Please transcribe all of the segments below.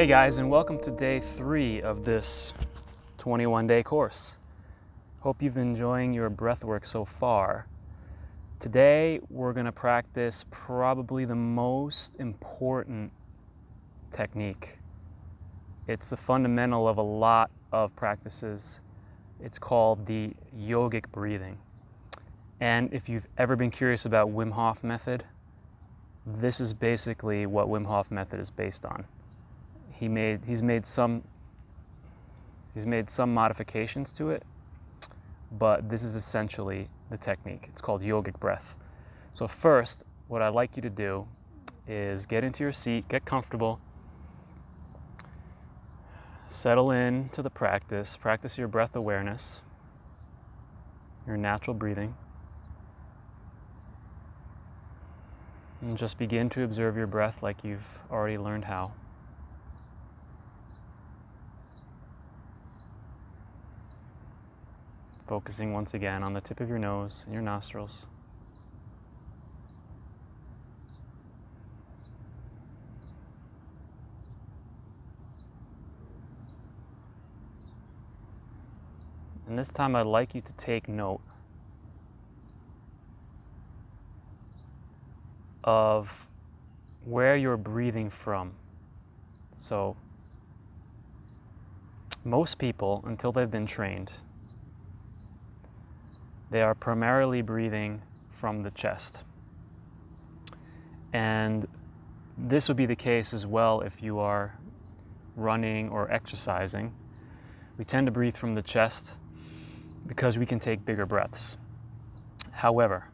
Hey guys, and welcome to day 3 of this 21-day course. Hope you've been enjoying your breathwork so far. Today we're going to practice probably the most important technique. It's the fundamental of a lot of practices. It's called the yogic breathing. And if you've ever been curious about Wim Hof method, this is basically what Wim Hof method is based on. He's made some modifications to it, but this is essentially the technique. It's called yogic breath. So first, what I'd like you to do is get into your seat, get comfortable, settle in to the practice your breath awareness, your natural breathing, and just begin to observe your breath like you've already learned how. Focusing once again on the tip of your nose and your nostrils. And this time I'd like you to take note of where you're breathing from. So most people, until they've been trained, they are primarily breathing from the chest. And this would be the case as well if you are running or exercising. We tend to breathe from the chest because we can take bigger breaths. However,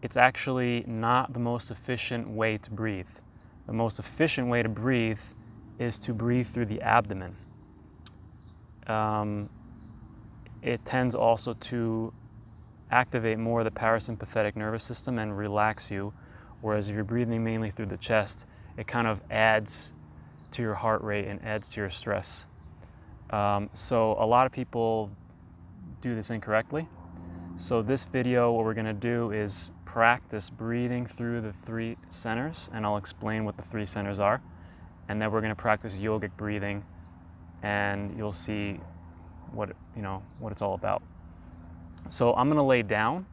it's actually not the most efficient way to breathe. The most efficient way to breathe is to breathe through the abdomen. It tends also to activate more of the parasympathetic nervous system and relax you, whereas if you're breathing mainly through the chest, it kind of adds to your heart rate and adds to your stress. So a lot of people do this incorrectly. So this video, what we're going to do is practice breathing through the 3 centers, and I'll explain what the 3 centers are, and then we're going to practice yogic breathing, and you'll see what it's all about. So I'm going to lay down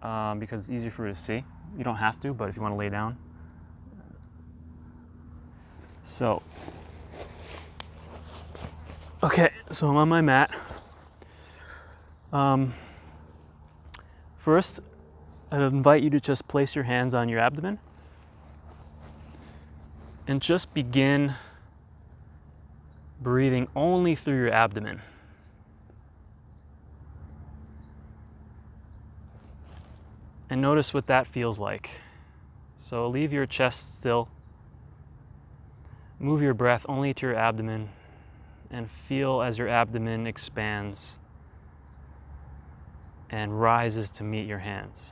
because it's easier for you to see. You don't have to, but if you want to lay down. So, okay, so I'm on my mat. First, I invite you to just place your hands on your abdomen and just begin breathing only through your abdomen. And notice what that feels like. So leave your chest still. Move your breath only to your abdomen and feel as your abdomen expands and rises to meet your hands.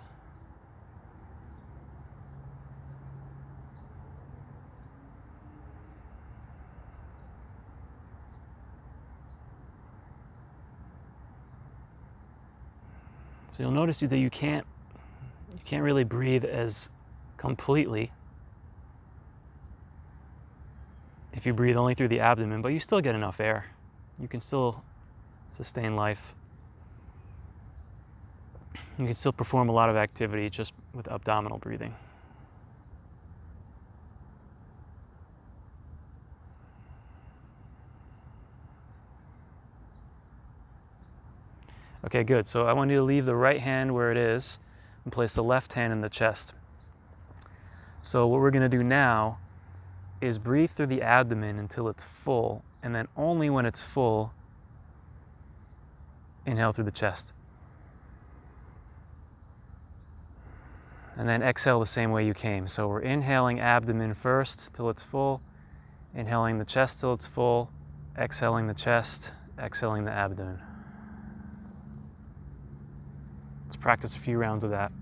So you'll notice that you can't really breathe as completely if you breathe only through the abdomen, but you still get enough air. You can still sustain life. You can still perform a lot of activity just with abdominal breathing. Okay, good. So I want you to leave the right hand where it is and place the left hand in the chest. So what we're going to do now is breathe through the abdomen until it's full, and then only when it's full, inhale through the chest. And then exhale the same way you came. So we're inhaling abdomen first till it's full, inhaling the chest till it's full, exhaling the chest, exhaling the abdomen. Let's practice a few rounds of that.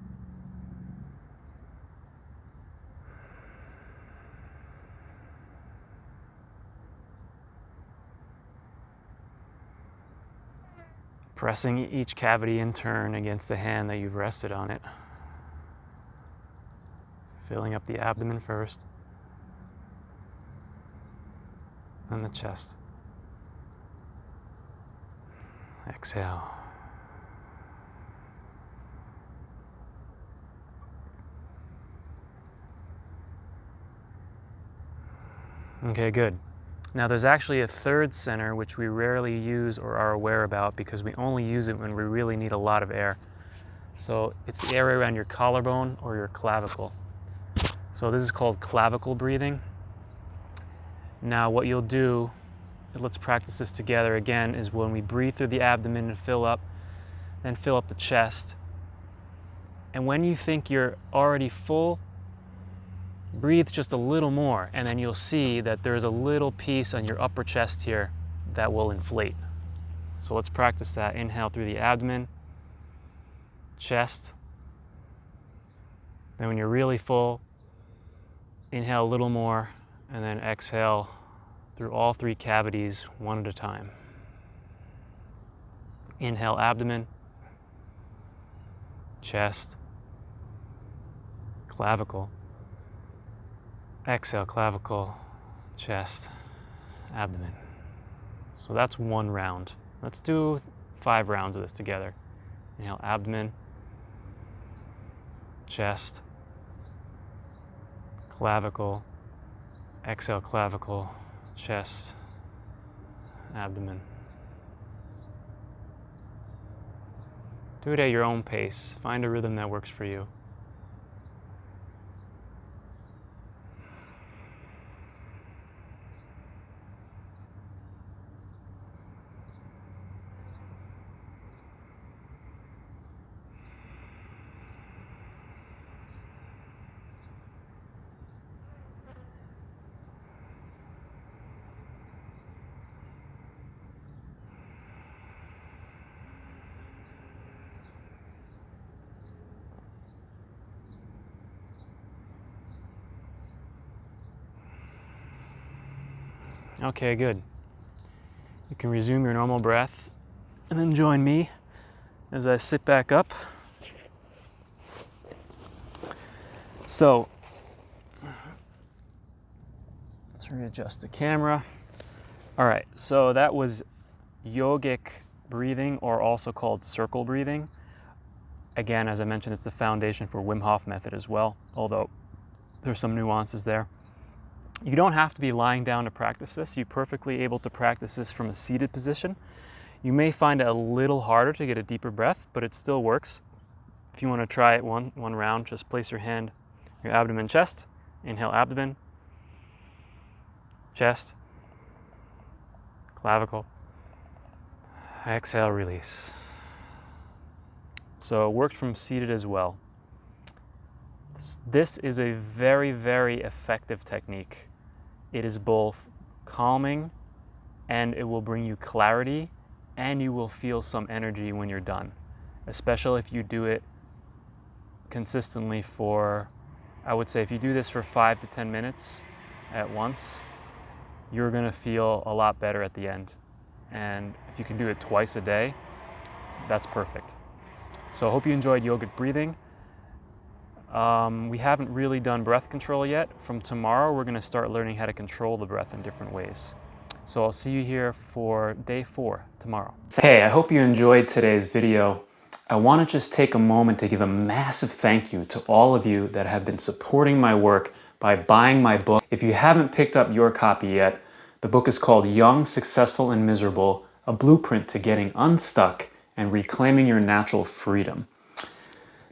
Pressing each cavity in turn against the hand that you've rested on it. Filling up the abdomen first. and the chest. Exhale. Okay, good. Now there's actually a third center which we rarely use or are aware about because we only use it when we really need a lot of air. So it's the area around your collarbone or your clavicle. So this is called clavicle breathing. Now what you'll do, and let's practice this together again, is when we breathe through the abdomen and fill up, then fill up the chest. And when you think you're already full, breathe just a little more, and then you'll see that there's a little piece on your upper chest here that will inflate. So let's practice that. Inhale through the abdomen, chest. Then when you're really full, inhale a little more, and then exhale through all three cavities one at a time. Inhale abdomen, chest, clavicle. Exhale clavicle, chest, abdomen. So that's one round. Let's do 5 rounds of this together. Inhale abdomen, chest, clavicle. Exhale clavicle, chest, abdomen. Do it at your own pace. Find a rhythm that works for you. Okay, good. You can resume your normal breath and then join me as I sit back up. So, let's readjust the camera. All right, so that was yogic breathing, or also called circle breathing. Again, as I mentioned, it's the foundation for Wim Hof method as well, although there's some nuances there. You don't have to be lying down to practice this. You're perfectly able to practice this from a seated position. You may find it a little harder to get a deeper breath, but it still works. If you want to try it one round, just place your hand, your abdomen, chest. Inhale abdomen, chest, clavicle. Exhale, release. So it worked from seated as well. This is a very, very effective technique. It is both calming, and it will bring you clarity, and you will feel some energy when you're done, especially if you do it consistently for, I would say if you do this for 5 to 10 minutes at once, you're gonna feel a lot better at the end. And if you can do it twice a day, that's perfect. So I hope you enjoyed yogic breathing. We haven't really done breath control yet. From tomorrow, we're gonna start learning how to control the breath in different ways. So I'll see you here for day 4 tomorrow. Hey, I hope you enjoyed today's video. I wanna just take a moment to give a massive thank you to all of you that have been supporting my work by buying my book. If you haven't picked up your copy yet, the book is called Young, Successful, and Miserable, a blueprint to getting unstuck and reclaiming your natural freedom.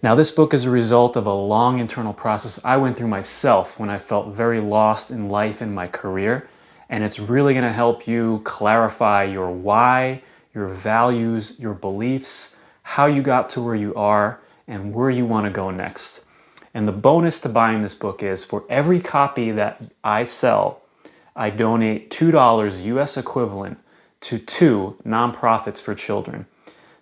Now, this book is a result of a long internal process I went through myself when I felt very lost in life and my career, and it's really going to help you clarify your why, your values, your beliefs, how you got to where you are, and where you want to go next. And the bonus to buying this book is for every copy that I sell, I donate $2 US equivalent to 2 nonprofits for children.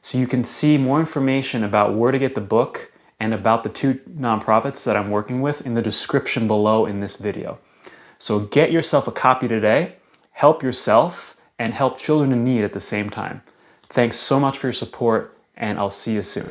So you can see more information about where to get the book and about the 2 nonprofits that I'm working with in the description below in this video. So get yourself a copy today, help yourself, and help children in need at the same time. Thanks so much for your support, and I'll see you soon.